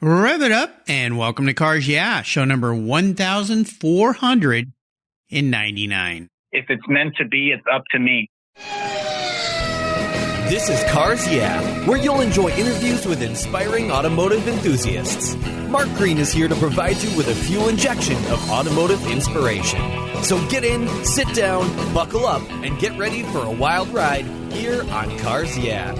Rev it up and welcome to Cars Yeah, show number 1499. If it's meant to be, it's up to me. This is Cars Yeah, where you'll enjoy interviews with inspiring automotive enthusiasts. Mark Green is here to provide you with a fuel injection of automotive inspiration. So get in, sit down, buckle up, and get ready for a wild ride here on Cars Yeah.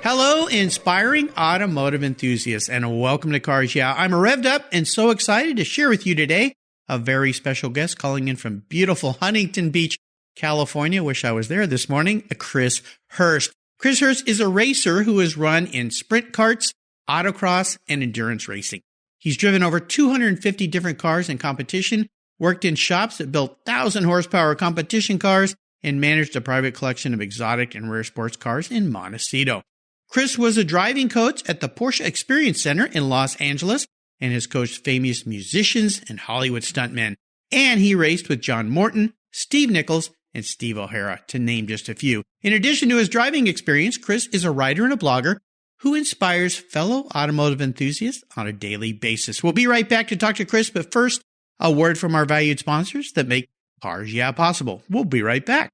Hello, inspiring automotive enthusiasts, and welcome to Cars Yeah. I'm revved up and so excited to share with you today a very special guest calling in from beautiful Huntington Beach, California. Wish I was there this morning, Chris Hurst. Chris Hurst is a racer who has run in sprint karts, autocross, and endurance racing. He's driven over 250 different cars in competition, worked in shops that built 1,000 horsepower competition cars, and managed a private collection of exotic and rare sports cars in Montecito. Chris was a driving coach at the Porsche Experience Center in Los Angeles and has coached famous musicians and Hollywood stuntmen. And he raced with John Morton, Steve Nichols, and Steve O'Hara, to name just a few. In addition to his driving experience, Chris is a writer and a blogger who inspires fellow automotive enthusiasts on a daily basis. We'll be right back to talk to Chris, but first, a word from our valued sponsors that make Cars Yeah possible. We'll be right back.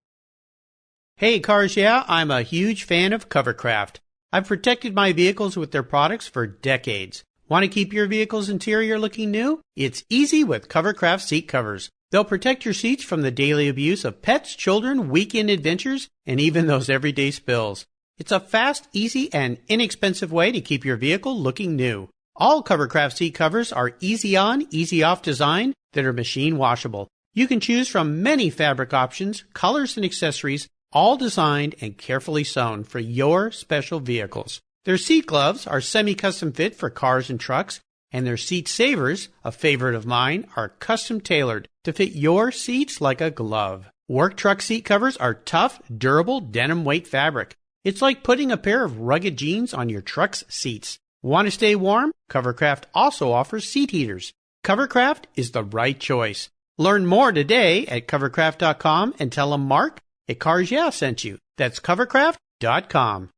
Hey, Cars Yeah, I'm a huge fan of Covercraft. I've protected my vehicles with their products for decades. Want to keep your vehicle's interior looking new? It's easy with Covercraft seat covers. They'll protect your seats from the daily abuse of pets, children, weekend adventures, and even those everyday spills. It's a fast, easy, and inexpensive way to keep your vehicle looking new. All Covercraft seat covers are easy on, easy off design that are machine washable. You can choose from many fabric options, colors, and accessories, all designed and carefully sewn for your special vehicles. Their seat gloves are semi-custom fit for cars and trucks, and their seat savers, a favorite of mine, are custom tailored to fit your seats like a glove. Work truck seat covers are tough, durable denim weight fabric. It's like putting a pair of rugged jeans on your truck's seats. Want to stay warm? Covercraft also offers seat heaters. Covercraft is the right choice. Learn more today at covercraft.com and tell them Mark at Cars Yeah sent you. That's covercraft.com.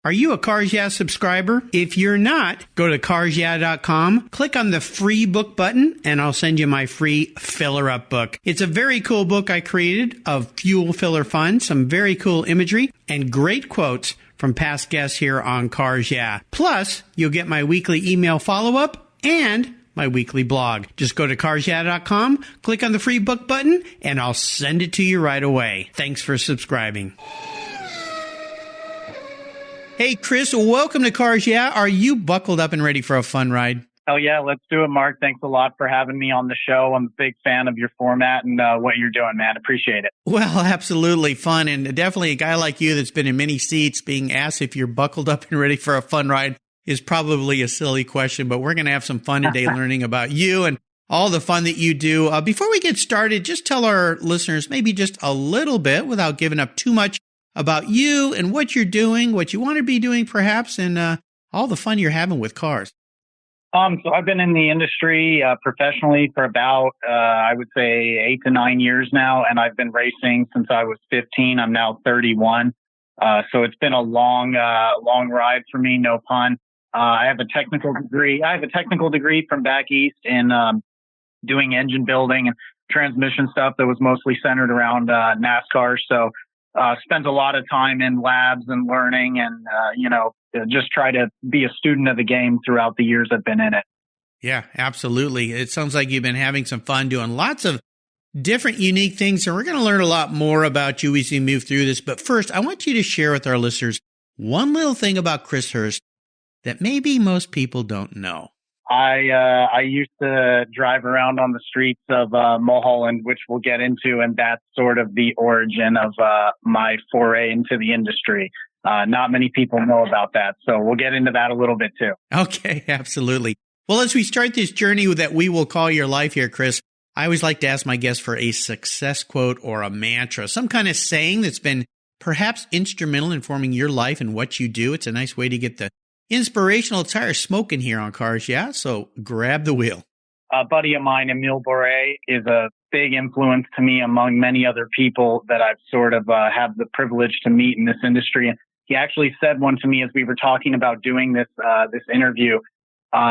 Are you a Cars Yeah subscriber? If you're not, go to carsyeah.com, click on the free book button, and I'll send you my free Filler Up book. It's a very cool book I created of fuel filler fun, some very cool imagery, and great quotes from past guests here on Cars Yeah. Plus, you'll get my weekly email follow-up and my weekly blog. Just go to carsyeah.com, click on the free book button, and I'll send it to you right away. Thanks for subscribing. Hey, Chris, welcome to Cars Yeah. Are you buckled up and ready for a fun ride? Oh, yeah, let's do it, Mark. Thanks a lot for having me on the show. I'm a big fan of your format and what you're doing, man. Appreciate it. Well, absolutely fun. And definitely a guy like you that's been in many seats being asked if you're buckled up and ready for a fun ride is probably a silly question, but we're going to have some fun today learning about you and all the fun that you do. Before we get started, just tell our listeners maybe just a little bit without giving up too much about you and what you're doing, what you want to be doing perhaps, and all the fun you're having with cars. So I've been in the industry professionally for about, I would say 8 to 9 years now, and I've been racing since I was 15. I'm now 31. So it's been a long ride for me, no pun. I have a technical degree. From back east in doing engine building and transmission stuff that was mostly centered around NASCAR. So spent a lot of time in labs and learning and, just try to be a student of the game throughout the years I've been in it. Yeah, absolutely. It sounds like you've been having some fun doing lots of different unique things. And we're going to learn a lot more about you as we move through this. But first, I want you to share with our listeners one little thing about Chris Hurst that maybe most people don't know. I used to drive around on the streets of Mulholland, which we'll get into, and that's sort of the origin of my foray into the industry. Not many people know about that, so we'll get into that a little bit too. Okay, absolutely. Well, as we start this journey that we will call your life here, Chris, I always like to ask my guests for a success quote or a mantra, some kind of saying that's been perhaps instrumental in forming your life and what you do. It's a nice way to get the inspirational tire smoking here on Cars Yeah, so grab the wheel. A buddy of mine, Emile Boré, is a big influence to me among many other people that I've sort of had the privilege to meet in this industry. And he actually said one to me as we were talking about doing this interview.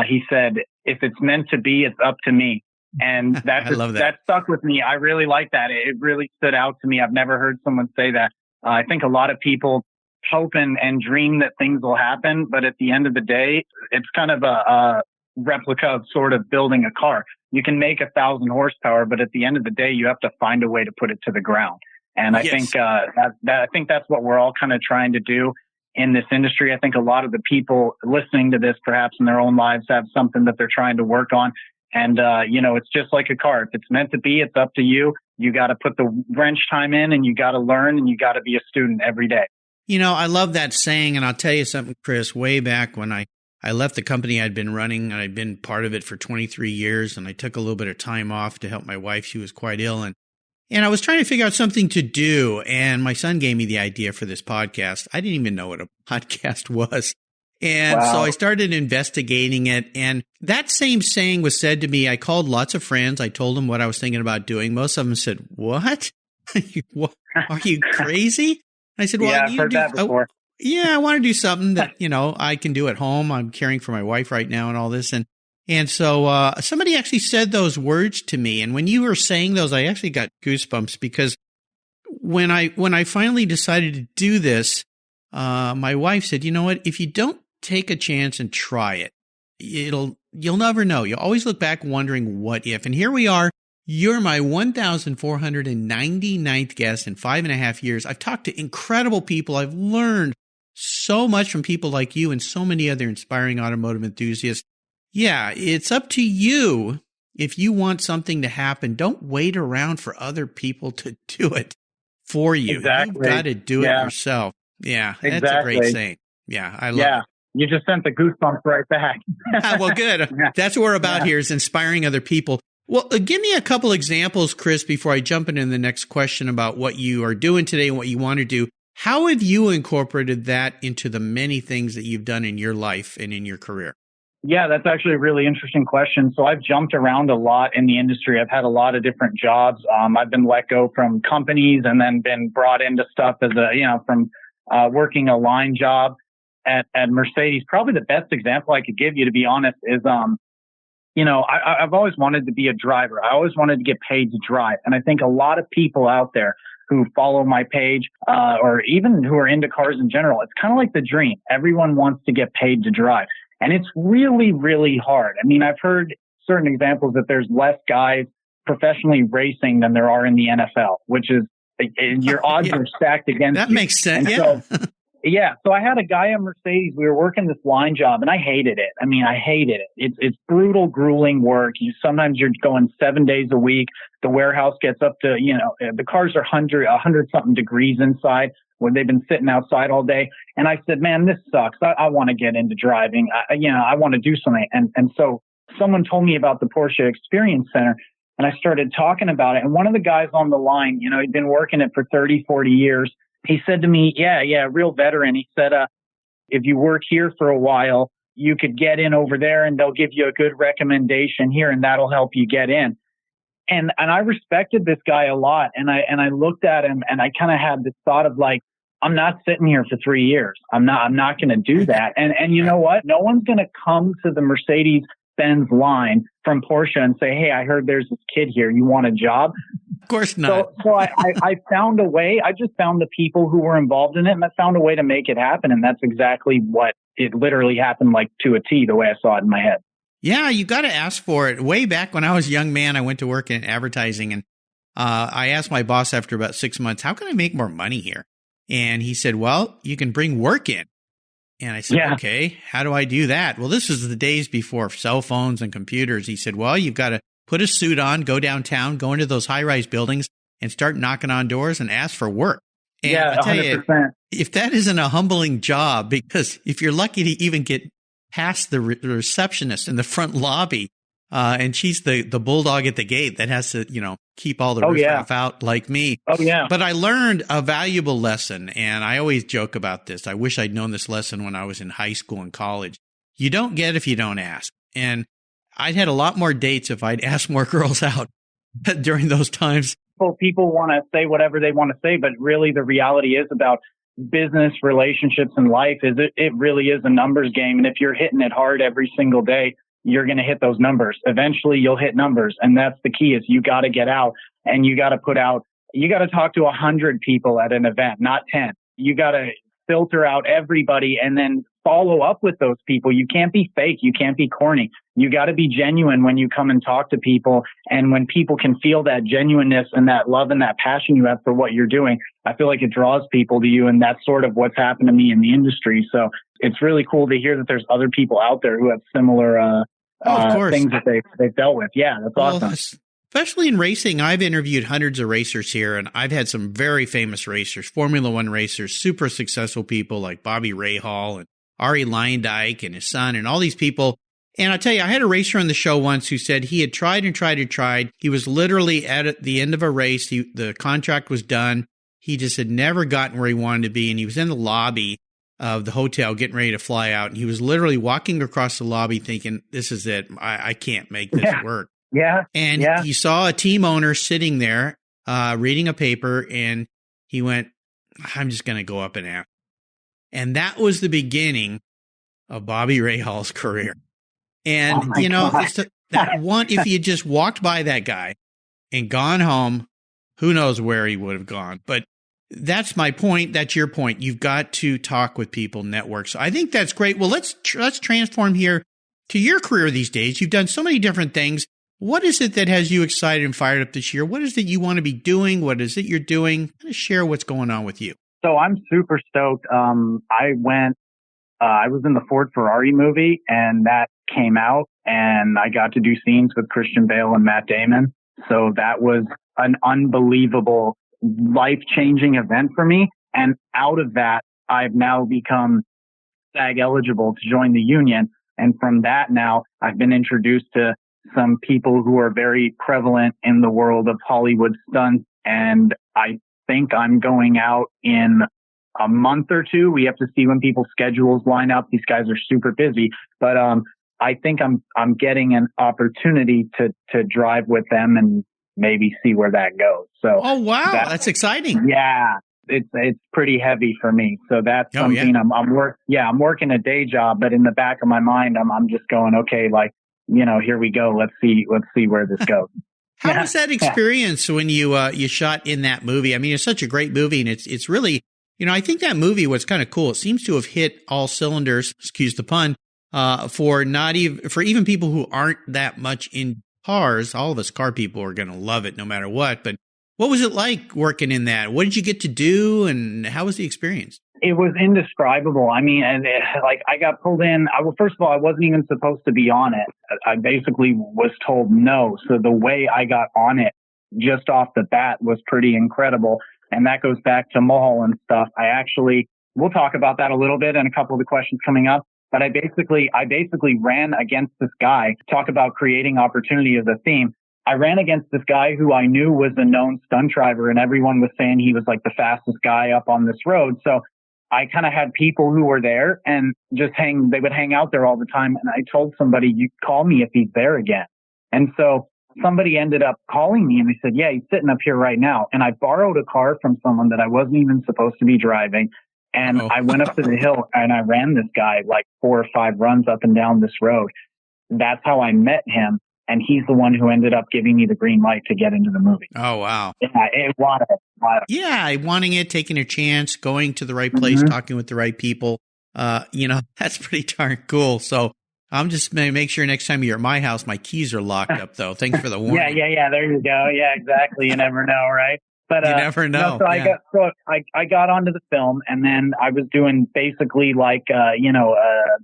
He said, "If it's meant to be, it's up to me." And I love that. That stuck with me. I really like that. It really stood out to me. I've never heard someone say that. I think a lot of people hope and dream that things will happen, but at the end of the day, it's kind of a replica of sort of building a car. You can make 1,000 horsepower, but at the end of the day, you have to find a way to put it to the ground. And I think I think that's what we're all kind of trying to do in this industry. I think a lot of the people listening to this, perhaps in their own lives, have something that they're trying to work on. And, it's just like a car. If it's meant to be, it's up to you. You got to put the wrench time in, and you got to learn, and you got to be a student every day. I love that saying. And I'll tell you something, Chris, way back when I left the company I'd been running, and I'd been part of it for 23 years. And I took a little bit of time off to help my wife. She was quite ill. And I was trying to figure out something to do. And my son gave me the idea for this podcast. I didn't even know what a podcast was. And so I started investigating it. And that same saying was said to me. I called lots of friends. I told them what I was thinking about doing. Most of them said, "What? Are you crazy?" I said, "Well, yeah, I've heard that before." I want to do something that, I can do at home. I'm caring for my wife right now and all this. And so somebody actually said those words to me. And when you were saying those, I actually got goosebumps, because when I finally decided to do this, my wife said, "You know what? If you don't take a chance and try it, you'll never know. You'll always look back wondering what if." And here we are. You're my 1,499th guest in 5.5 years. I've talked to incredible people. I've learned so much from people like you and so many other inspiring automotive enthusiasts. Yeah, it's up to you. If you want something to happen, don't wait around for other people to do it for you. Exactly. You've got to do it yourself. Yeah, that's a great saying. Yeah, I love it. You just sent the goosebumps right back. Well, good. That's what we're about here, is inspiring other people. Well, give me a couple examples, Chris, before I jump into the next question about what you are doing today and what you want to do. How have you incorporated that into the many things that you've done in your life and in your career? Yeah, that's actually a really interesting question. So I've jumped around a lot in the industry. I've had a lot of different jobs. I've been let go from companies and then been brought into stuff as from working a line job at Mercedes. Probably the best example I could give you, to be honest, is, I've always wanted to be a driver. I always wanted to get paid to drive. And I think a lot of people out there who follow my page, or even who are into cars in general, it's kind of like the dream. Everyone wants to get paid to drive. And it's really, really hard. I mean, I've heard certain examples that there's less guys professionally racing than there are in the NFL, which is, your odds are stacked against that you. Makes sense. And so I had a guy at Mercedes. We were working this line job, and I hated it. I mean, I hated it. It's brutal, grueling work. Sometimes you're going 7 days a week. The warehouse gets up to, the cars are 100 something degrees inside when they've been sitting outside all day. And I said, "Man, this sucks. I want to get into driving. I want to do something." And so someone told me about the Porsche Experience Center, and I started talking about it. And one of the guys on the line, he'd been working it for 30, 40 years. He said to me, yeah, real veteran. He said, "If you work here for a while, you could get in over there, and they'll give you a good recommendation here, and that'll help you get in." And I respected this guy a lot. And I looked at him, and I kind of had this thought of like, I'm not sitting here for 3 years. I'm not going to do that. And you know what? No one's going to come to the Mercedes-Benz line from Porsche and say, "Hey, I heard there's this kid here. You want a job?" Of course not. So I found a way. I just found the people who were involved in it, and I found a way to make it happen. And that's exactly what it literally happened, like to a T, the way I saw it in my head. Yeah, you got to ask for it. Way back when I was a young man, I went to work in advertising, and I asked my boss after about 6 months, "How can I make more money here?" And he said, "Well, you can bring work in." And I said, "Okay, how do I do that?" Well, this was the days before cell phones and computers. He said, "Well, you've got to put a suit on, go downtown, go into those high-rise buildings, and start knocking on doors and ask for work." And I tell 100%. you, if that isn't a humbling job, because if you're lucky to even get past the receptionist in the front lobby, and she's the bulldog at the gate that has to, keep all the riffraff out like me. Oh, yeah. But I learned a valuable lesson, and I always joke about this. I wish I'd known this lesson when I was in high school and college. You don't get if you don't ask. And I'd had a lot more dates if I'd asked more girls out. during those times? People want to say whatever they want to say, but really the reality is about business, relationships, and life is it really is a numbers game. And if you're hitting it hard every single day, you're going to hit those numbers. Eventually you'll hit numbers. And that's the key is you got to get out and you got to talk to 100 people at an event, not 10. You got to filter out everybody and then follow up with those people. You can't be fake. You can't be corny. You got to be genuine when you come and talk to people. And when people can feel that genuineness and that love and that passion you have for what you're doing, I feel like it draws people to you. And that's sort of what's happened to me in the industry. So it's really cool to hear that there's other people out there who have similar things that they've dealt with. Yeah, that's awesome. Especially in racing, I've interviewed hundreds of racers here, and I've had some very famous racers, Formula One racers, super successful people like Bobby Rahal and Ari Leyendyke and his son and all these people. And I'll tell you, I had a racer on the show once who said he had tried and tried and tried. He was literally at the end of a race. The contract was done. He just had never gotten where he wanted to be, and he was in the lobby of the hotel getting ready to fly out. And he was literally walking across the lobby thinking, this is it. I can't make this work. Yeah. And he saw a team owner sitting there reading a paper, and he went, I'm just going to go up and ask. And that was the beginning of Bobby Rahal's career. And, that one, if he had just walked by that guy and gone home, who knows where he would have gone. But that's my point. That's your point. You've got to talk with people, network. So I think that's great. Well, let's transform here to your career these days. You've done so many different things. What is it that has you excited and fired up this year? What is it you want to be doing? What is it you're doing? Kind of share what's going on with you. So I'm super stoked. I was in the Ford Ferrari movie, and that came out, and I got to do scenes with Christian Bale and Matt Damon. So that was an unbelievable, life-changing event for me. And out of that, I've now become SAG eligible to join the union. And from that now, I've been introduced to some people who are very prevalent in the world of Hollywood stunts. And I think I'm going out in a month or two. We have to see when people's schedules line up. These guys are super busy, but I think I'm getting an opportunity to drive with them and maybe see where that goes. So, oh wow, that's exciting. Yeah, it's pretty heavy for me. So that's something I'm working a day job, but in the back of my mind, I'm just going, okay, like, here we go. Let's see where this goes. How was that experience when you shot in that movie? I mean, it's such a great movie, and it's really, I think that movie was kind of cool. It seems to have hit all cylinders, excuse the pun, for even people who aren't that much in cars. All of us car people are going to love it no matter what. But what was it like working in that? What did you get to do, and how was the experience? It was indescribable. I mean, I got pulled in. First of all, I wasn't even supposed to be on it. I basically was told no. So the way I got on it just off the bat was pretty incredible. And that goes back to Mahal and stuff. We'll talk about that a little bit in a couple of the questions coming up. But I basically ran against this guy. Talk about creating opportunity as a theme. I ran against this guy who I knew was a known stunt driver, and everyone was saying he was like the fastest guy up on this road. So I kind of had people who were there and they would hang out there all the time. And I told somebody, you call me if he's there again. And so somebody ended up calling me and they said, yeah, he's sitting up here right now. And I borrowed a car from someone that I wasn't even supposed to be driving. And I went up to the hill and I ran this guy like 4 or 5 runs up and down this road. That's how I met him. And he's the one who ended up giving me the green light to get into the movie. Oh, wow. Yeah, it was. Yeah, wanting it, taking a chance, going to the right place, talking with the right people. That's pretty darn cool. So I'm just going to make sure next time you're at my house, my keys are locked up, though. Thanks for the warning. Yeah. There you go. Yeah, exactly. You never know, right? But you never know. I got onto the film, and then I was doing basically like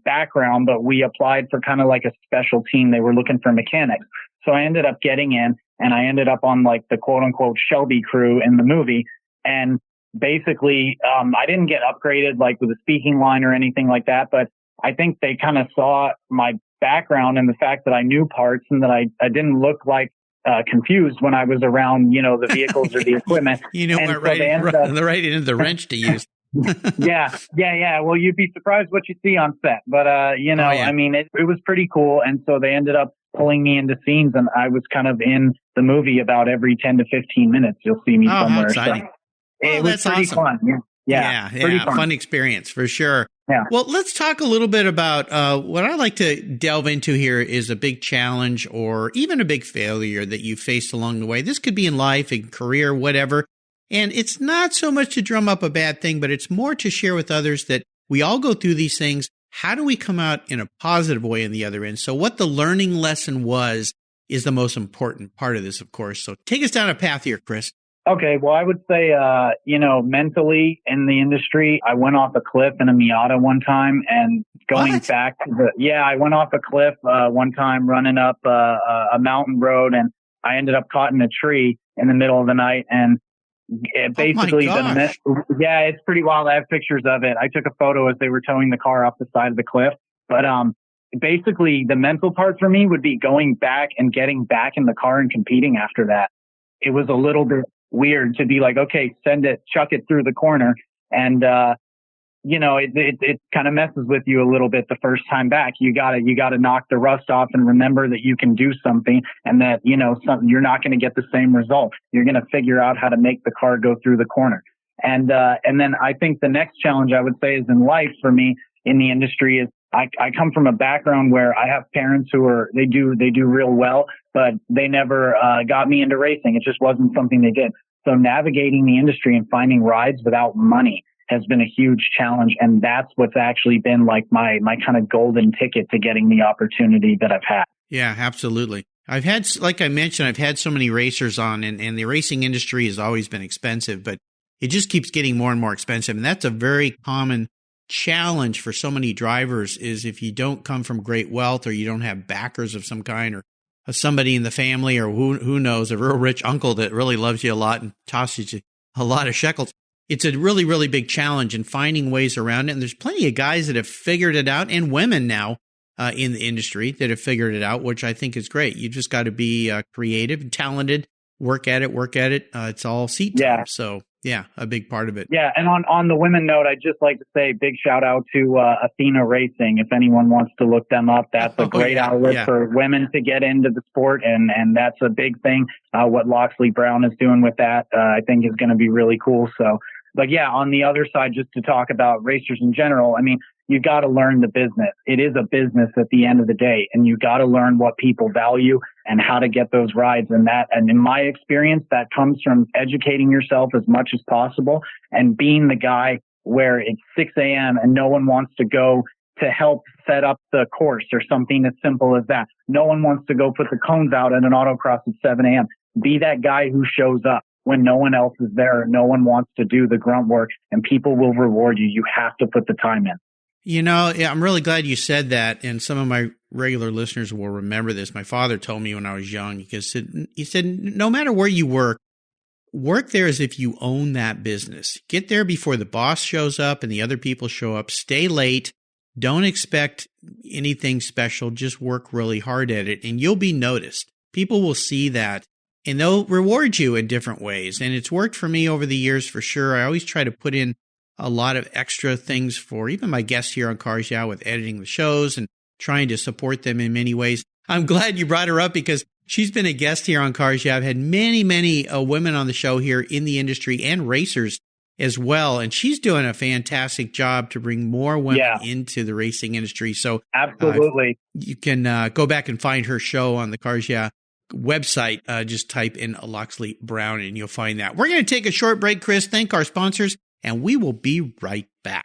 background, but we applied for kind of like a special team. They were looking for mechanics, so I ended up getting in, and I ended up on like the quote unquote Shelby crew in the movie. And basically, I didn't get upgraded like with a speaking line or anything like that, but I think they kind of saw my background and the fact that I knew parts and that I didn't look like confused when I was around, the vehicles or the equipment. Right into the wrench to use. Yeah. Well, you'd be surprised what you see on set, but I mean, it was pretty cool. And so they ended up pulling me into scenes, and I was kind of in the movie about every 10 to 15 minutes. You'll see me somewhere. How exciting. Well, it was pretty awesome. fun. Yeah. Pretty fun experience for sure. Yeah. Well, let's talk a little bit about what I like to delve into here is a big challenge or even a big failure that you faced along the way. This could be in life, in career, whatever. And it's not so much to drum up a bad thing, but it's more to share with others that we all go through these things. How do we come out in a positive way in the other end? So what the learning lesson was is the most important part of this, of course. So take us down a path here, Chris. Okay. Well, I would say, mentally in the industry, I went off a cliff in a Miata one time, and going back to I went off a cliff, one time running up, a mountain road, and I ended up caught in a tree in the middle of the night. And basically, it's pretty wild. I have pictures of it. I took a photo as they were towing the car off the side of the cliff. But, basically the mental part for me would be going back and getting back in the car and competing after that. It was a little bit weird to be like, okay, send it, chuck it through the corner. And, it kind of messes with you a little bit the first time back. You gotta knock the rust off and remember that you can do something, and that, you're not going to get the same result. You're going to figure out how to make the car go through the corner. And then I think the next challenge I would say is in life for me in the industry is I come from a background where I have parents who they do real well, but they never got me into racing. It just wasn't something they did. So navigating the industry and finding rides without money has been a huge challenge. And that's what's actually been like my kind of golden ticket to getting the opportunity that I've had. Yeah, absolutely. Like I mentioned, I've had so many racers on, and the racing industry has always been expensive, but it just keeps getting more and more expensive. And that's a very common challenge for so many drivers, is if you don't come from great wealth, or you don't have backers of some kind, or somebody in the family, or who knows, a real rich uncle that really loves you a lot and tosses you a lot of shekels. It's a really, really big challenge in finding ways around it. And there's plenty of guys that have figured it out, and women now in the industry that have figured it out, which I think is great. You just got to be creative and talented, work at it. It's all seat time. Yeah. So yeah, a big part of it. Yeah. And on the women note, I'd just like to say big shout out to Athena Racing. If anyone wants to look them up, that's a great outlet for women to get into the sport. And that's a big thing. What Loxley Brown is doing with that, I think is going to be really cool. So, but yeah, on the other side, just to talk about racers in general, I mean, you got to learn the business. It is a business at the end of the day, and you got to learn what people value and how to get those rides. And in my experience, that comes from educating yourself as much as possible and being the guy where it's 6 a.m. and no one wants to go to help set up the course or something as simple as that. No one wants to go put the cones out at an autocross at 7 a.m. Be that guy who shows up when no one else is there, no one wants to do the grunt work, and people will reward you. You have to put the time in. I'm really glad you said that, and some of my regular listeners will remember this. My father told me when I was young, he said, no matter where you work there as if you own that business. Get there before the boss shows up and the other people show up. Stay late. Don't expect anything special. Just work really hard at it, and you'll be noticed. People will see that, and they'll reward you in different ways. And it's worked for me over the years for sure. I always try to put in a lot of extra things for even my guests here on Cars Yeah, with editing the shows and trying to support them in many ways. I'm glad you brought her up because she's been a guest here on Cars Yeah. I've had many women on the show here in the industry and racers as well. And she's doing a fantastic job to bring more women into the racing industry. So absolutely, you can go back and find her show on the Cars Yeah website. Just type in Loxley Brown and you'll find that. We're going to take a short break, Chris, thank our sponsors, and we will be right back.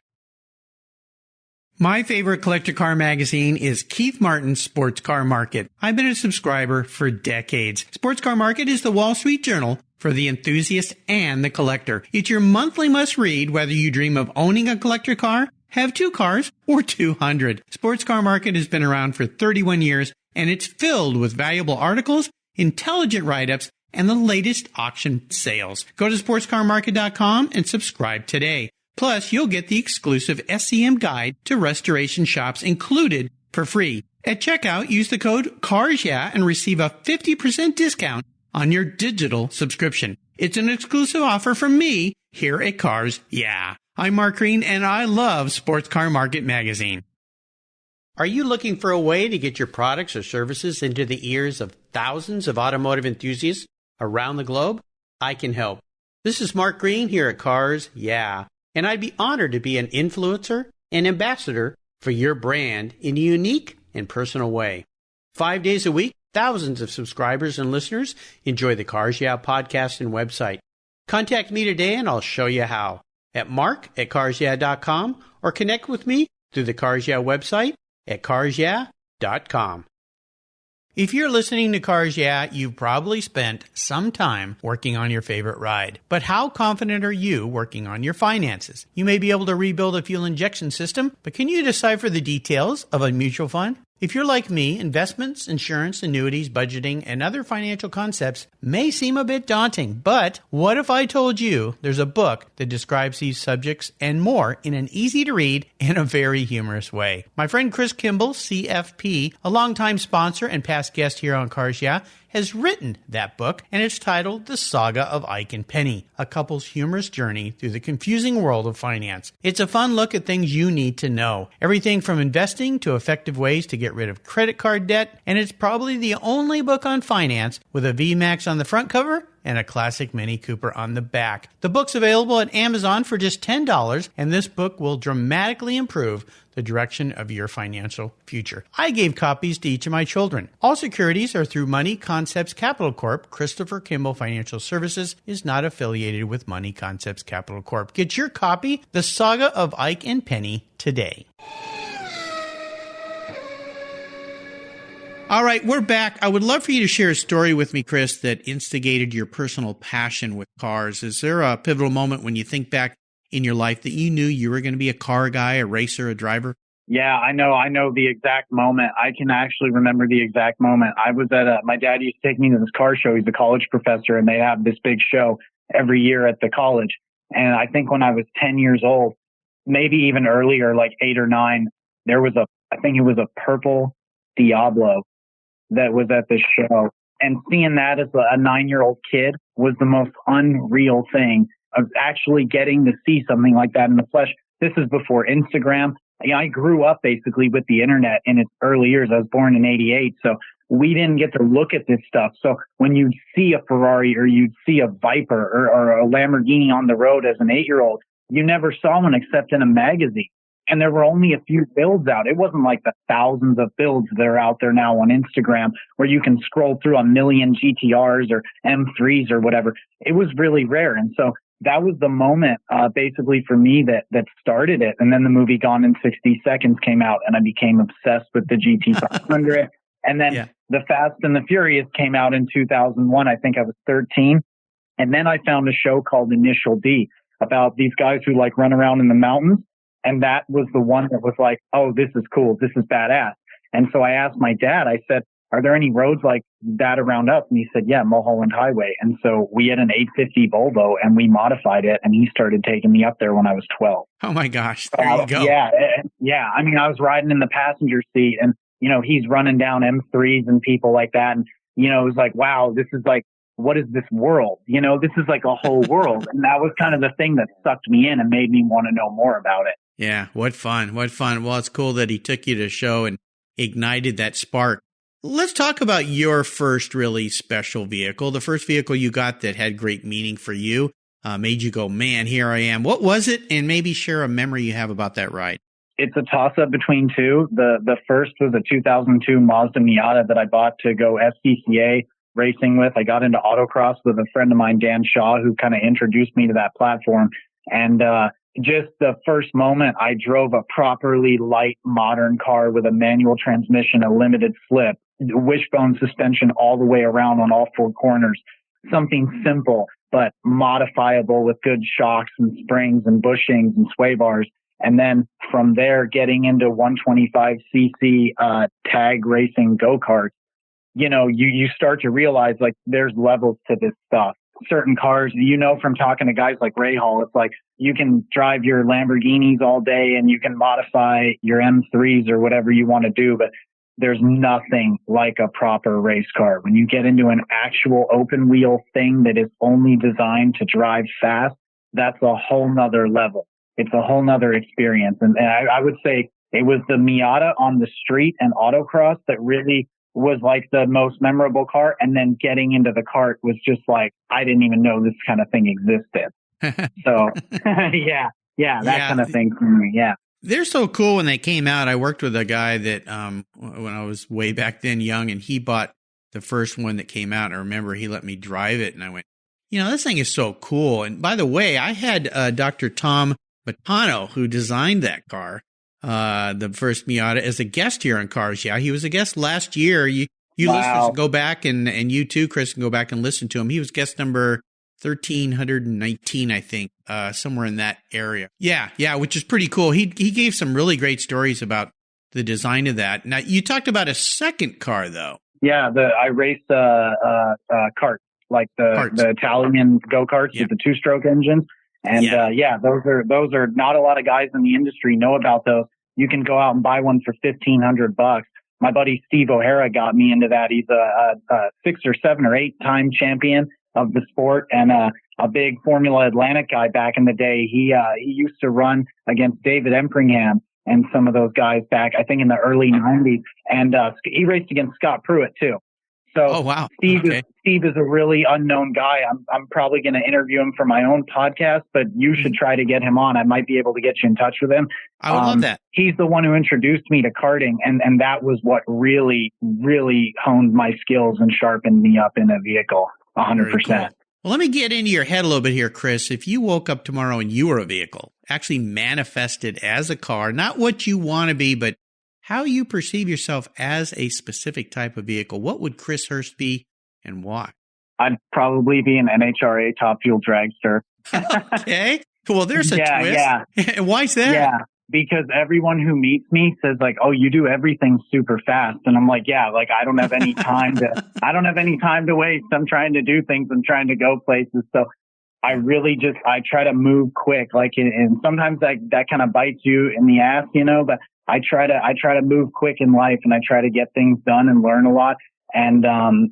My favorite collector car magazine is Keith Martin's Sports Car Market. I've been a subscriber for decades. Sports Car Market is the Wall Street Journal for the enthusiast and the collector. It's your monthly must-read whether you dream of owning a collector car, have 2 cars, or 200. Sports Car Market has been around for 31 years, and it's filled with valuable articles, intelligent write-ups, and the latest auction sales. Go to sportscarmarket.com and subscribe today. Plus, you'll get the exclusive SCM guide to restoration shops included for free. At checkout, use the code CARSYEAH and receive a 50% discount on your digital subscription. It's an exclusive offer from me here at Cars Yeah. I'm Mark Green, and I love Sports Car Market magazine. Are you looking for a way to get your products or services into the ears of thousands of automotive enthusiasts around the globe? I can help. This is Mark Green here at Cars Yeah, and I'd be honored to be an influencer and ambassador for your brand in a unique and personal way. 5 days a week, thousands of subscribers and listeners enjoy the Cars Yeah podcast and website. Contact me today and I'll show you how at mark@carsyeah.com or connect with me through the Cars Yeah website at carsyeah.com. If you're listening to Cars Yeah, you've probably spent some time working on your favorite ride. But how confident are you working on your finances? You may be able to rebuild a fuel injection system, but can you decipher the details of a mutual fund? If you're like me, investments, insurance, annuities, budgeting, and other financial concepts may seem a bit daunting, but what if I told you there's a book that describes these subjects and more in an easy-to-read and a very humorous way? My friend Chris Kimball, CFP, a longtime sponsor and past guest here on Cars Yeah, has written that book, and it's titled The Saga of Ike and Penny, a couple's humorous journey through the confusing world of finance. It's a fun look at things you need to know, everything from investing to effective ways to get rid of credit card debt, and it's probably the only book on finance with a VMAX on the front cover and a classic Mini Cooper on the back. The book's available at Amazon for just $10, and this book will dramatically improve the direction of your financial future. I gave copies to each of my children. All securities are through Money Concepts Capital Corp. Christopher Kimball Financial Services is not affiliated with Money Concepts Capital Corp. Get your copy, The Saga of Ike and Penny, today. All right, we're back. I would love for you to share a story with me, Chris, that instigated your personal passion with cars. Is there a pivotal moment when you think back in your life that you knew you were going to be a car guy, a racer, a driver? Yeah, I know the exact moment. I can actually remember the exact moment. I was at my dad used to take me to this car show. He's a college professor, and they have this big show every year at the college. And I think when I was 10 years old, maybe even earlier, like 8 or 9, there was I think it was a purple Diablo that was at this show. And seeing that as a 9-year-old kid was the most unreal thing of actually getting to see something like that in the flesh. This is before Instagram. I grew up basically with the internet in its early years. I was born in 88. So we didn't get to look at this stuff. So when you'd see a Ferrari or you'd see a Viper or a Lamborghini on the road as an 8-year-old, you never saw one except in a magazine. And there were only a few builds out. It wasn't like the thousands of builds that are out there now on Instagram where you can scroll through a million GTRs or M3s or whatever. It was really rare. And so that was the moment, basically for me that started it. And then the movie Gone in 60 Seconds came out and I became obsessed with the GT500. And then The Fast and the Furious came out in 2001. I think I was 13. And then I found a show called Initial D about these guys who like run around in the mountains. And that was the one that was like, oh, this is cool. This is badass. And so I asked my dad, I said, are there any roads like that around us? And he said, yeah, Mulholland Highway. And so we had an 850 Volvo and we modified it. And he started taking me up there when I was 12. Oh my gosh. There you go. Yeah. I mean, I was riding in the passenger seat and, he's running down M3s and people like that. And, it was like, wow, this is like, what is this world? This is like a whole world. And that was kind of the thing that sucked me in and made me want to know more about it. Yeah. What fun. What fun. Well, it's cool that he took you to the show and ignited that spark. Let's talk about your first really special vehicle, the first vehicle you got that had great meaning for you, made you go, man, here I am. What was it? And maybe share a memory you have about that ride. It's a toss-up between two. The first was a 2002 Mazda Miata that I bought to go SCCA racing with. I got into autocross with a friend of mine, Dan Shaw, who kind of introduced me to that platform. And just the first moment I drove a properly light modern car with a manual transmission, a limited slip, wishbone suspension all the way around on all four corners. Something simple, but modifiable with good shocks and springs and bushings and sway bars. And then from there, getting into 125cc tag racing go-karts, you start to realize like there's levels to this stuff. Certain cars, from talking to guys like Ray Hall, it's like you can drive your Lamborghinis all day and you can modify your M3s or whatever you want to do, but there's nothing like a proper race car. When you get into an actual open wheel thing that is only designed to drive fast, that's a whole nother level. It's a whole nother experience. And I would say It was the Miata on the street and autocross that really was like the most memorable car. And then getting into the kart was just like, I didn't even know this kind of thing existed. So that kind of thing for me. Yeah. They're so cool when they came out. I worked with a guy that, when I was way back then young, and he bought the first one that came out. I remember he let me drive it, and I went, this thing is so cool. And by the way, I had Dr. Tom Matano, who designed that car, the first Miata, as a guest here on Cars Yeah. He was a guest last year. You listeners go back, and you too, Chris, can go back and listen to him. He was guest number 1,319, I think, somewhere in that area. Yeah, which is pretty cool. He gave some really great stories about the design of that. Now, you talked about a second car, though. Yeah, I raced karts, like the Italian go-karts with the two-stroke engines. And those are not a lot of guys in the industry know about those. You can go out and buy one for $1,500. My buddy Steve O'Hara got me into that. He's a 6 or 7 or 8 time champion of the sport, and a big Formula Atlantic guy back in the day. He used to run against David Empringham and some of those guys back, I think, in the early 90s. And he raced against Scott Pruitt too. So Steve is a really unknown guy. I'm probably going to interview him for my own podcast, but you should try to get him on. I might be able to get you in touch with him. I would love that. He's the one who introduced me to karting, and that was what really, really honed my skills and sharpened me up in a vehicle. 100%. Cool. Well, let me get into your head a little bit here, Chris. If you woke up tomorrow and you were a vehicle, actually manifested as a car, not what you want to be, but how you perceive yourself as a specific type of vehicle, what would Chris Hurst be and why? I'd probably be an NHRA top fuel dragster. Okay. Well, there's a twist. Yeah. And why is that? Yeah. Because everyone who meets me says like, oh, you do everything super fast. And I'm like, yeah, like I don't have any time to waste. I'm trying to do things. I'm trying to go places. So I really I try to move quick. Like, and sometimes that kind of bites you in the ass, but I try to move quick in life, and I try to get things done and learn a lot. And, I'm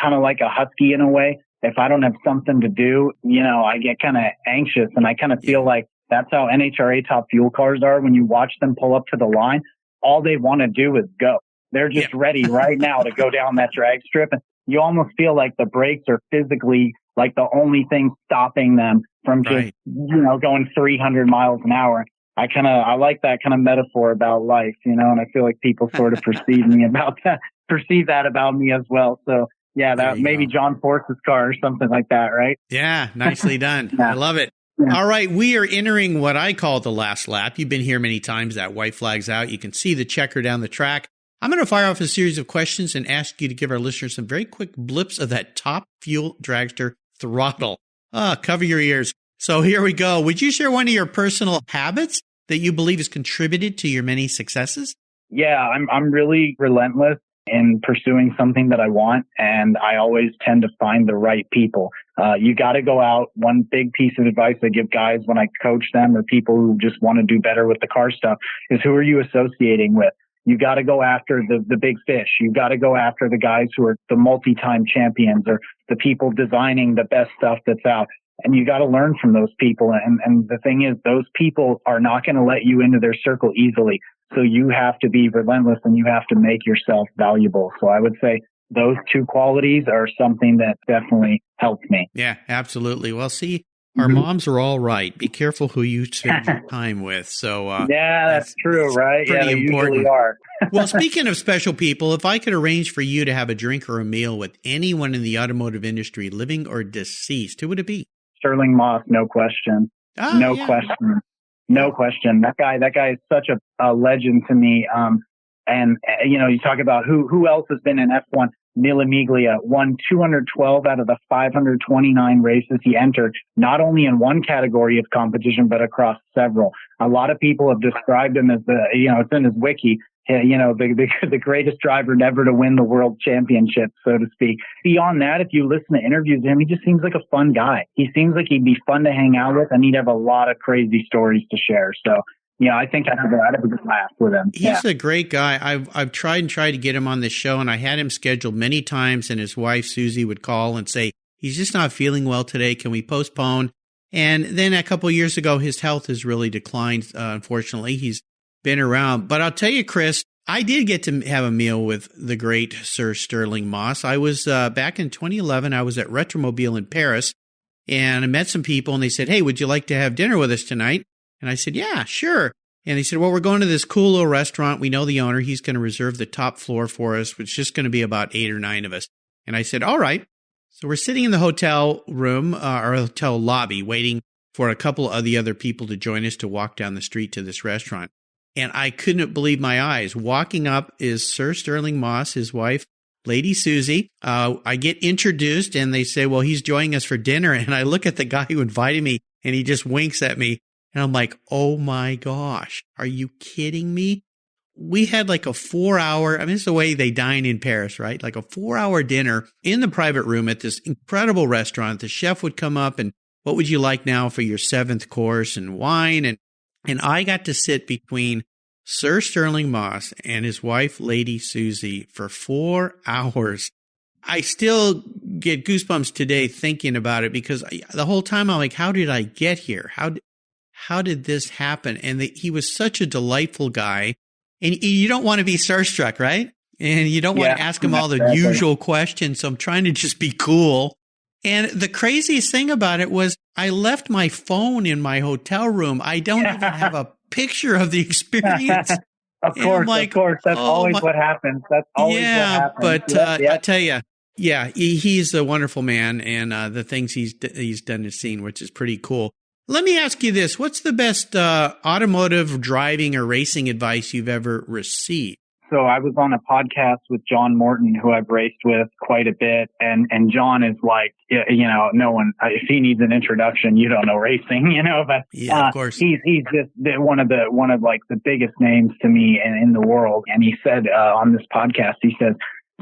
kind of like a husky in a way. If I don't have something to do, I get kind of anxious, and I kind of feel like that's how NHRA top fuel cars are. When you watch them pull up to the line, all they want to do is go. They're just ready right now to go down that drag strip. And you almost feel like the brakes are physically like the only thing stopping them from just, going 300 miles an hour. I like that kind of metaphor about life, and I feel like people sort of perceive that about me as well. So yeah, that maybe John Force's car or something like that, right? Yeah. Nicely done. I love it. Yeah. All right. We are entering what I call the last lap. You've been here many times. That white flag's out. You can see the checker down the track. I'm going to fire off a series of questions and ask you to give our listeners some very quick blips of that top fuel dragster throttle. Cover your ears. So here we go. Would you share one of your personal habits that you believe has contributed to your many successes? Yeah, I'm really relentless in pursuing something that I want, and I always tend to find the right people. You got to go out. One big piece of advice I give guys when I coach them, or people who just want to do better with the car stuff, is who are you associating with? You got to go after the big fish. You got to go after the guys who are the multi-time champions, or the people designing the best stuff that's out. And you got to learn from those people. And the thing is, those people are not going to let you into their circle easily. So you have to be relentless, and you have to make yourself valuable. So I would say those two qualities are something that definitely helped me. Yeah, absolutely. Well, see, our moms are all right. Be careful who you spend your time with. So yeah, that's true, right? Yeah, they usually are. Well, speaking of special people, if I could arrange for you to have a drink or a meal with anyone in the automotive industry, living or deceased, who would it be? Sterling Moss, no question. Question. No question. That guy is such a legend to me. And you talk about who else has been in F1. Mille Miglia won 212 out of the 529 races he entered, not only in one category of competition, but across several. A lot of people have described him as it's in his wiki, the greatest driver never to win the world championship, so to speak. Beyond that, if you listen to interviews with him, he just seems like a fun guy. He seems like he'd be fun to hang out with, and he'd have a lot of crazy stories to share. So, I think I'd have a good laugh with him. He's a great guy. I've tried to get him on this show, and I had him scheduled many times, and his wife, Susie, would call and say, he's just not feeling well today. Can we postpone? And then a couple of years ago, his health has really declined, unfortunately. He's been around. But I'll tell you, Chris, I did get to have a meal with the great Sir Sterling Moss. I was back in 2011. I was at Retromobile in Paris, and I met some people, and they said, "Hey, would you like to have dinner with us tonight?" And I said, "Yeah, sure." And he said, "Well, we're going to this cool little restaurant. We know the owner. He's going to reserve the top floor for us, which is just going to be about 8 or 9 of us." And I said, "All right." So we're sitting in the hotel room, or hotel lobby, waiting for a couple of the other people to join us to walk down the street to this restaurant. And I couldn't believe my eyes. Walking up is Sir Sterling Moss, his wife, Lady Susie. I get introduced, and they say, "Well, he's joining us for dinner." And I look at the guy who invited me, and he just winks at me. And I'm like, oh my gosh, are you kidding me? We had like a 4-hour, I mean, it's the way they dine in Paris, right? Like a 4-hour dinner in the private room at this incredible restaurant. The chef would come up and, "What would you like now for your 7th course?" and wine. And I got to sit between Sir Sterling Moss and his wife, Lady Susie, for 4 hours. I still get goosebumps today thinking about it, because the whole time I'm like, how did I get here? How did this happen? And he was such a delightful guy. And you don't want to be starstruck, right? And you don't want to ask him all the usual questions. So I'm trying to just be cool. And the craziest thing about it was I left my phone in my hotel room. I don't even have a picture of the experience. Of course. That's always what happens. That's always what happens. But I tell you, he's a wonderful man, and the things he's done to scene, which is pretty cool. Let me ask you this. What's the best automotive driving or racing advice you've ever received? So I was on a podcast with John Morton, who I've raced with quite a bit. And John is like, no one, if he needs an introduction, you don't know racing, but of course. He's just one of the biggest names to me in the world. And he said, on this podcast, he said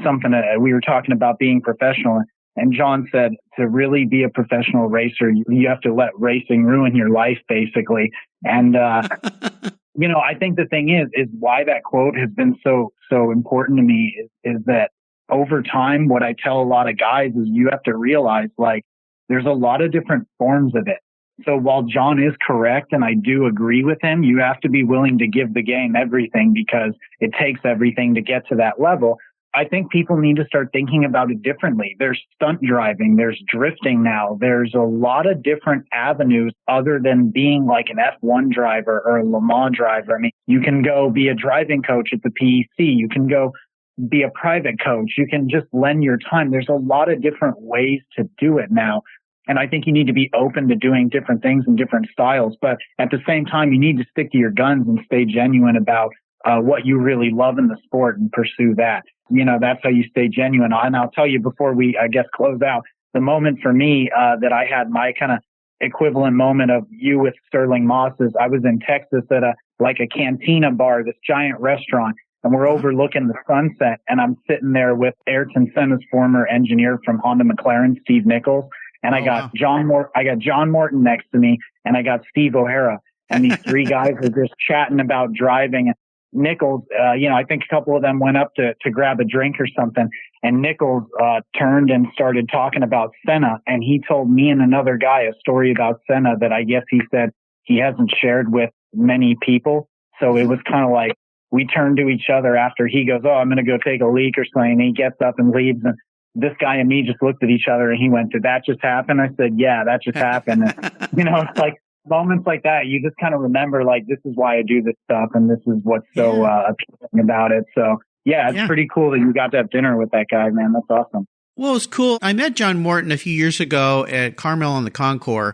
something, we were talking about being professional. And John said, to really be a professional racer, you have to let racing ruin your life, basically. And, I think the thing is why that quote has been so important to me is that over time, what I tell a lot of guys is you have to realize, like, there's a lot of different forms of it. So while John is correct, and I do agree with him, you have to be willing to give the game everything, because it takes everything to get to that level. I think people need to start thinking about it differently. There's stunt driving, there's drifting now. There's a lot of different avenues other than being like an F1 driver or a Le Mans driver. I mean, you can go be a driving coach at the PEC. You can go be a private coach. You can just lend your time. There's a lot of different ways to do it now. And I think you need to be open to doing different things in different styles. But at the same time, you need to stick to your guns and stay genuine about what you really love in the sport and pursue that. That's how you stay genuine. And I'll tell you before we, close out, the moment for me that I had my kind of equivalent moment of you with Sterling Moss is I was in Texas at a cantina bar, this giant restaurant, and we're overlooking the sunset. And I'm sitting there with Ayrton Senna's former engineer from Honda McLaren, Steve Nichols. And I got John Morton next to me, and I got Steve O'Hara. And these three guys are just chatting about driving. Nichols, I think a couple of them went up to grab a drink or something, and Nichols turned and started talking about Senna, and he told me and another guy a story about Senna that I guess he said he hasn't shared with many people. So it was kind of like we turned to each other after he goes, "Oh, I'm going to go take a leak or something," and he gets up and leaves, and this guy and me just looked at each other, and he went, "Did that just happen?" I said, "Yeah, that just happened." And, it's like moments like that, you just kind of remember, like, this is why I do this stuff, and this is what's so appealing about it. So, it's pretty cool that you got to have dinner with that guy, man. That's awesome. Well, it's cool. I met John Morton a few years ago at Carmel on the Concours.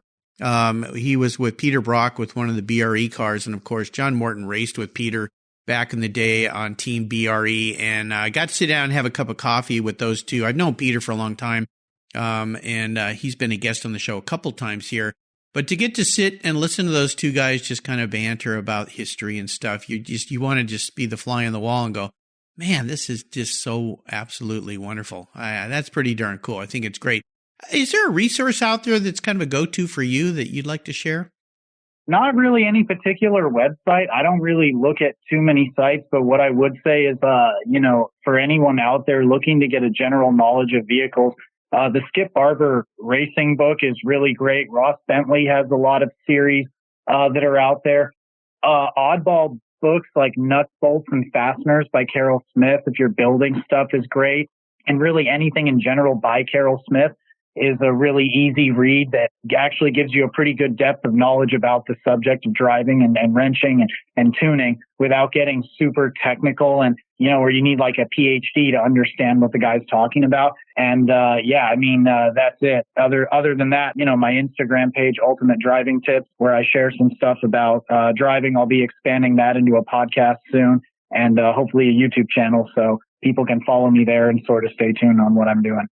He was with Peter Brock with one of the BRE cars, and of course, John Morton raced with Peter back in the day on Team BRE, and I got to sit down and have a cup of coffee with those two. I've known Peter for a long time, and he's been a guest on the show a couple times here. But to get to sit and listen to those two guys just kind of banter about history and stuff, you want to just be the fly on the wall and go, man, this is just so absolutely wonderful. That's pretty darn cool. I think it's great. Is there a resource out there that's kind of a go-to for you that you'd like to share? Not really any particular website. I don't really look at too many sites, but what I would say is, for anyone out there looking to get a general knowledge of vehicles, the Skip Barber racing book is really great. Ross Bentley has a lot of series that are out there. Oddball books like Nuts, Bolts, and Fasteners by Carol Smith, if you're building stuff, is great. And really anything in general by Carol Smith is a really easy read that actually gives you a pretty good depth of knowledge about the subject of driving and wrenching and tuning without getting super technical and, where you need like a PhD to understand what the guy's talking about. And, that's it. Other than that, my Instagram page, Ultimate Driving Tips, where I share some stuff about, driving. I'll be expanding that into a podcast soon and, hopefully a YouTube channel. So people can follow me there and sort of stay tuned on what I'm doing.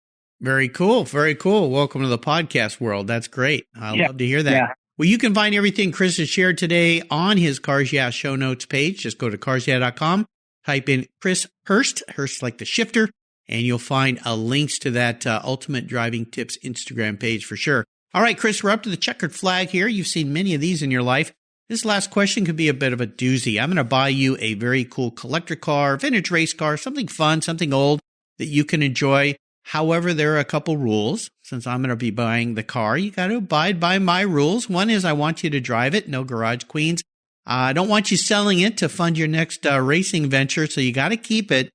Very cool. Very cool. Welcome to the podcast world. That's great. I love to hear that. Yeah. Well, you can find everything Chris has shared today on his Cars Yeah show notes page. Just go to carsyeah.com, type in Chris Hurst like the shifter, and you'll find links to that Ultimate Driving Tips Instagram page for sure. All right, Chris, we're up to the checkered flag here. You've seen many of these in your life. This last question could be a bit of a doozy. I'm going to buy you a very cool collector car, vintage race car, something fun, something old that you can enjoy. However, there are a couple rules. Since I'm going to be buying the car, you got to abide by my rules. One is I want you to drive it. No garage queens. I don't want you selling it to fund your next racing venture, so you got to keep it.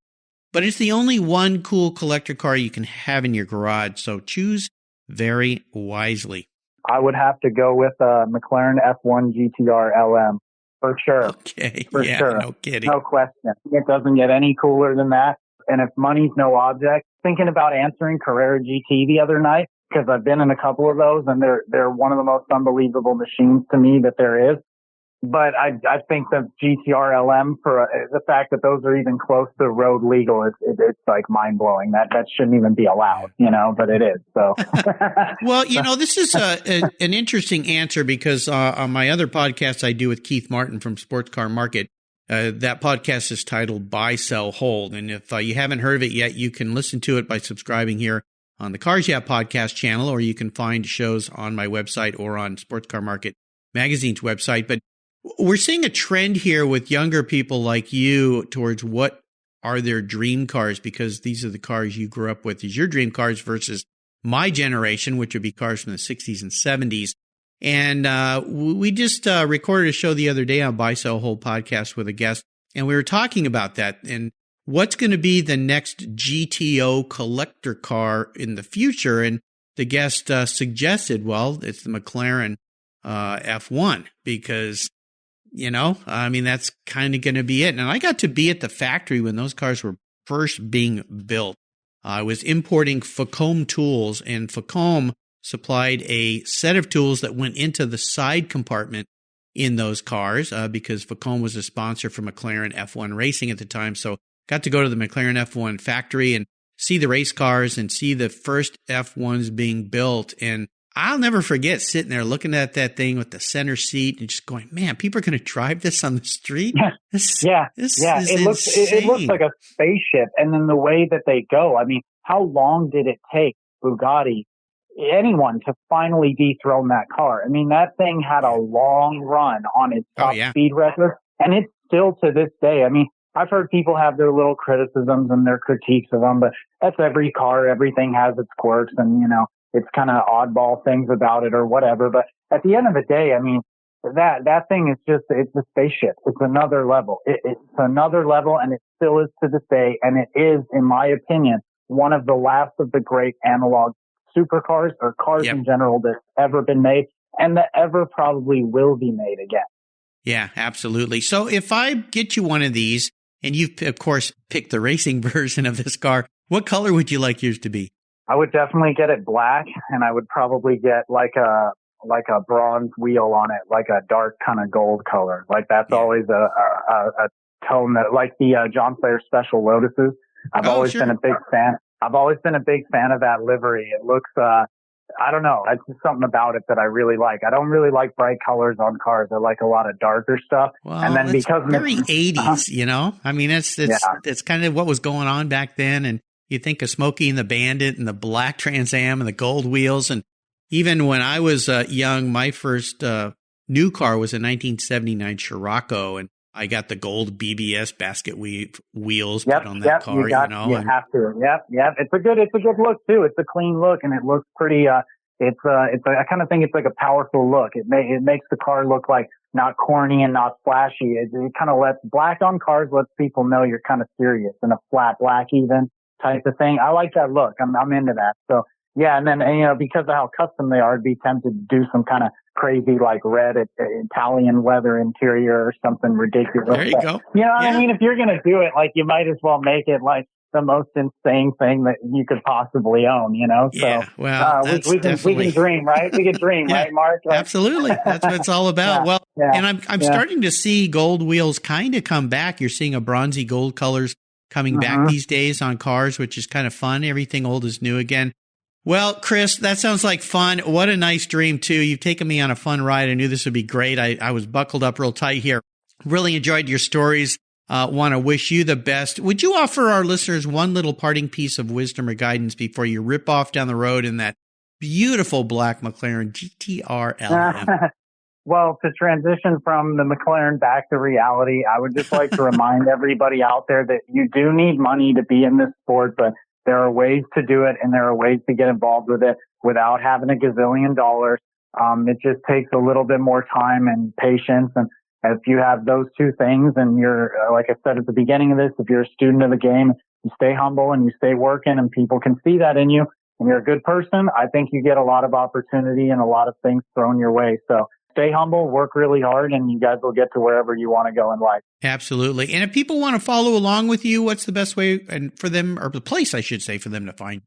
But it's the only one cool collector car you can have in your garage, so choose very wisely. I would have to go with a McLaren F1 GTR LM for sure. Okay, for sure. No kidding. No question. It doesn't get any cooler than that. And if money's no object, thinking about answering Carrera GT the other night, because I've been in a couple of those and they're one of the most unbelievable machines to me that there is. But I think the GTR LM for the fact that those are even close to road legal, it's like mind blowing. That shouldn't even be allowed, but it is. So, well, this is an interesting answer because on my other podcast I do with Keith Martin from Sports Car Market, that podcast is titled Buy, Sell, Hold. And if you haven't heard of it yet, you can listen to it by subscribing here on the Cars Yeah podcast channel, or you can find shows on my website or on Sports Car Market magazine's website. But we're seeing a trend here with younger people like you towards what are their dream cars, because these are the cars you grew up with as your dream cars versus my generation, which would be cars from the 60s and 70s. And we just recorded a show the other day on Buy, Sell, Hold podcast with a guest, and we were talking about that and what's going to be the next GTO collector car in the future. And the guest suggested, well, it's the McLaren F1 because that's kind of going to be it. And I got to be at the factory when those cars were first being built. I was importing Facom tools, and Facom supplied a set of tools that went into the side compartment in those cars because Facom was a sponsor for McLaren F1 Racing at the time. So got to go to the McLaren F1 factory and see the race cars and see the first F1s being built. And I'll never forget sitting there looking at that thing with the center seat and just going, man, people are going to drive this on the street? It looks like a spaceship. And then the way that they go, I mean, how long did it take Bugatti, anyone, to finally dethrone that car? I mean, that thing had a long run on its top speed record, and it's still to this day. I mean, I've heard people have their little criticisms and their critiques of them, but that's every car. Everything has its quirks and, it's kind of oddball things about it or whatever. But at the end of the day, I mean, that thing is it's a spaceship. It's another level. It's another level, and it still is to this day. And it is, in my opinion, one of the last of the great analog supercars or cars in general that's ever been made and that ever probably will be made again. Yeah, absolutely. So if I get you one of these, and you've, of course, picked the racing version of this car, what color would you like yours to be? I would definitely get it black, and I would probably get like a bronze wheel on it, like a dark kind of gold color. Like that's always a tone that, like the John Player Special Lotuses. I've always been a big fan. I've always been a big fan of that livery. It looks, I don't know. It's just something about it that I really like. I don't really like bright colors on cars. I like a lot of darker stuff. Well, and then because very 80s, I mean, it's kind of what was going on back then. And you think of Smokey and the Bandit and the black Trans Am and the gold wheels. And even when I was young, my first new car was a 1979 Scirocco, and I got the gold BBS basket wheels put on that car. You have to. Yep. It's a good look too. It's a clean look, and it looks pretty I kind of think it's like a powerful look. It makes the car look like not corny and not flashy. It kind of lets black on cars lets people know you're kind of serious, and a flat black even type of thing. I like that look. I'm into that. So yeah. And then, because of how custom they are, I'd be tempted to do some kind of crazy, like red Italian leather interior or something ridiculous. There you go. You know what I mean? If you're going to do it, like, you might as well make it like the most insane thing that you could possibly own, So yeah, well, we can dream, right? We can dream, yeah, right, Mark? Like, absolutely. That's what it's all about. And I'm starting to see gold wheels kind of come back. You're seeing a bronzy gold colors coming back these days on cars, which is kind of fun. Everything old is new again. Well, Chris, that sounds like fun. What a nice dream, too. You've taken me on a fun ride. I knew this would be great. I was buckled up real tight here. Really enjoyed your stories. Want to wish you the best. Would you offer our listeners one little parting piece of wisdom or guidance before you rip off down the road in that beautiful black McLaren GTR LM? Well, to transition from the McLaren back to reality, I would just like to remind everybody out there that you do need money to be in this sport, but there are ways to do it, and there are ways to get involved with it without having a gazillion dollars. It just takes a little bit more time and patience. And if you have those two things, and you're, like I said at the beginning of this, if you're a student of the game, you stay humble and you stay working, and people can see that in you, and you're a good person, I think you get a lot of opportunity and a lot of things thrown your way. So stay humble, work really hard, and you guys will get to wherever you want to go in life. Absolutely. And if people want to follow along with you, what's the best way and for them, or the place, I should say, for them to find?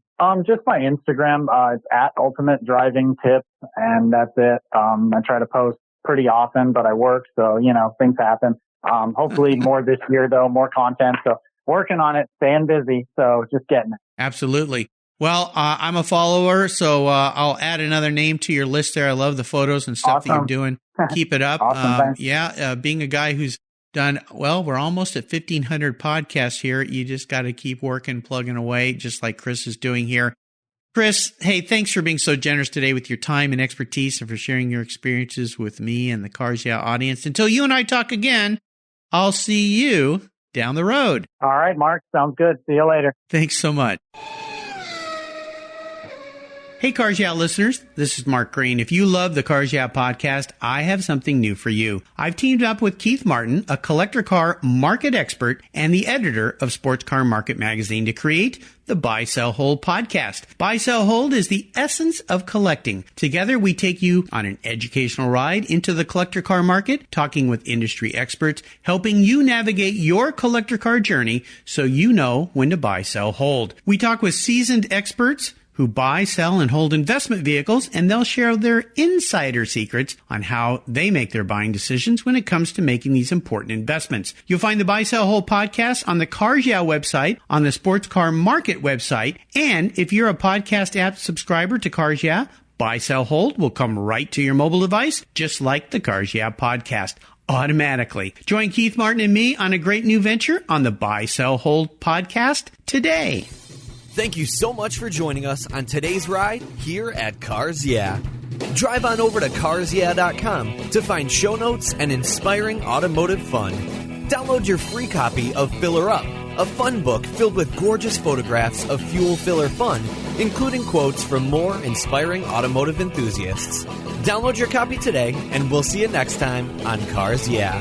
Just my Instagram. It's at Ultimate Driving Tips, and that's it. I try to post pretty often, but I work, so, things happen. Hopefully more this year, though, more content. So working on it, staying busy. So just getting it. Absolutely. Well, I'm a follower, so I'll add another name to your list there. I love the photos and stuff that you're doing. Keep it up. Awesome, being a guy who's done, well, we're almost at 1,500 podcasts here. You just got to keep working, plugging away, just like Chris is doing here. Chris, hey, thanks for being so generous today with your time and expertise, and for sharing your experiences with me and the Cars Yeah audience. Until you and I talk again, I'll see you down the road. All right, Mark. Sounds good. See you later. Thanks so much. Hey, Cars Yeah listeners, this is Mark Green. If you love the Cars Yeah podcast, I have something new for you. I've teamed up with Keith Martin, a collector car market expert and the editor of Sports Car Market magazine, to create the Buy, Sell, Hold podcast. Buy, Sell, Hold is the essence of collecting. Together, we take you on an educational ride into the collector car market, talking with industry experts, helping you navigate your collector car journey so you know when to buy, sell, hold. We talk with seasoned experts who buy, sell, and hold investment vehicles, and they'll share their insider secrets on how they make their buying decisions when it comes to making these important investments. You'll find the Buy, Sell, Hold podcast on the Cars Yeah website, on the Sports Car Market website, and if you're a podcast app subscriber to Cars Yeah, Buy, Sell, Hold will come right to your mobile device, just like the Cars Yeah podcast, automatically. Join Keith Martin and me on a great new venture on the Buy, Sell, Hold podcast today. Thank you so much for joining us on today's ride here at Cars Yeah. Drive on over to carsyeah.com to find show notes and inspiring automotive fun. Download your free copy of Filler Up, a fun book filled with gorgeous photographs of fuel filler fun, including quotes from more inspiring automotive enthusiasts. Download your copy today, and we'll see you next time on Cars Yeah.